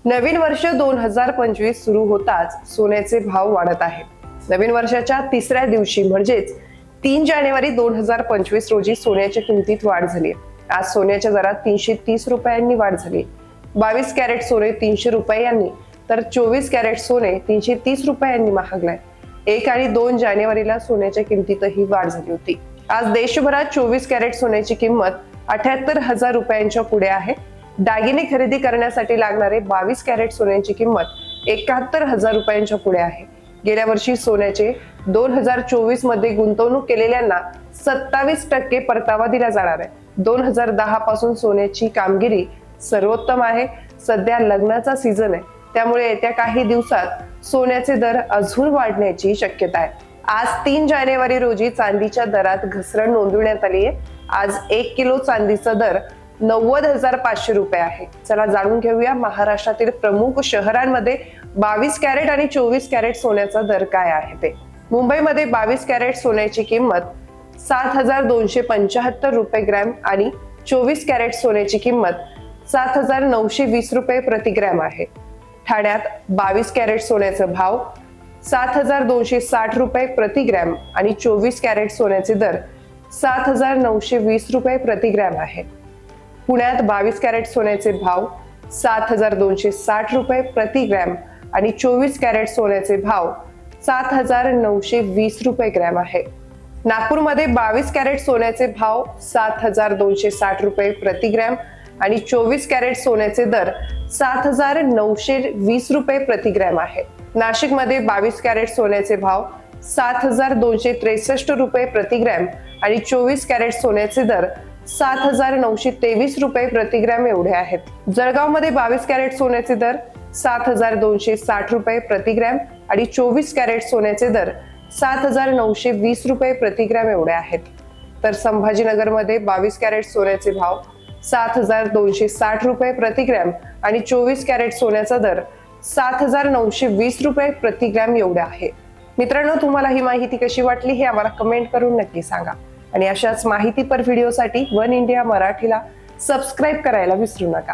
नवीन वर्ष 2025 सुरू होताच सोन्याचे भाव वाढत आहेत। नवीन वर्षाच्या तिसऱ्या दिवशी म्हणजेच 3 जानेवारी 2025 रोजी सोन्याच्या किमतीत वाढ झाली। आज सोन्याच्या दरात 330 रुपयांनी वाढ झाली। 22 कॅरेट सोने 300 रुपयांनी तर 24 कॅरेट सोने 330 रुपयांनी महागलाय। 1 आणि 2 जानेवारीला सोन्याच्या किमतीतही वाढ झाली होती। आज देशभरात 24 कॅरेट सोन्याची किंमत 78,000 रुपयांच्या पुढे आहे। दागिने खरेदी करण्यासाठी लागणारे 22 कॅरेट सोन्याची किंमत 71,000 रुपयांच्या पुढे आहे। गेल्या वर्षी सोन्याचे 2024 मध्ये गुंतवणूक केलेल्यांना 27% परतावा दिला जाणार आहे। 2010 पासून सोन्याची कामगिरी सर्वोत्तम आहे। सध्या लग्नाचा सीझन आहे, त्यामुळे येत्या काही दिवसात सोन्याचे दर अजून वाढण्याची शक्यता आहे। आज 3 जानेवारी रोजी चांदीच्या दरात घसरण नोंदवण्यात आली आहे। आज 1 किलो चांदीचा दर 90,500 रुपये आहे। चला जाणून घेऊया महाराष्ट्रातील प्रमुख शहरांमध्ये 22 कॅरेट आणि 24 कॅरेट सोन्याचा दर काय आहे ते। मुंबईमध्ये 22 कॅरेट सोन्याची किंमत 7,275 रुपये ग्रॅम आणि 24 कॅरेट सोन्याची किंमत 7,920 रुपये प्रति ग्रॅम आहे। ठाण्यात 22 कॅरेट सोन्याचा भाव 7,260 रुपये प्रति ग्रॅम आणि 24 कॅरेट सोन्याचे दर 7,920 रुपये प्रति ग्रॅम आहे। पुण्यात 22 कॅरेट सोन्याचे भाव 7,260 रुपये प्रति ग्रॅम आणि 24 कॅरेट सोन्याचे भाव 7,920 रुपये ग्रॅम आहे। नागपूरमध्ये 22 कॅरेट सोन्याचे भाव 7,260 रुपये प्रति ग्रॅम आणि 24 कॅरेट सोन्याचे दर 7,920 रुपये प्रति ग्रॅम आहे। नाशिकमध्ये 22 कॅरेट सोन्याचे भाव 7,263 रुपये प्रति ग्रॅम आणि 24 कॅरेट सोन्याचे दर 7,923 रुपये प्रति ग्रॅम एवढे आहेत। जळगावमध्ये 22 कॅरेट सोन्याचे दर 7,260 रुपये प्रति ग्रॅम आणि 24 कॅरेट सोन्याचे दर 7,920 रुपये प्रति ग्रॅम एवढे आहेत। तर संभाजीनगरमध्ये 22 कॅरेट सोन्याचे भाव 7,260 रुपये प्रति ग्रॅम आणि 24 कॅरेट सोन्याचा दर 7,920 रुपये प्रति ग्रॅम एवढे आहे। मित्रांनो, तुम्हाला ही माहिती कशी वाटली हे आम्हाला कमेंट करून नक्की सांगा आणि अशाच माहितीपर व्हिडिओसाठी वन इंडिया मराठीला सबस्क्राईब करायला विसरू नका।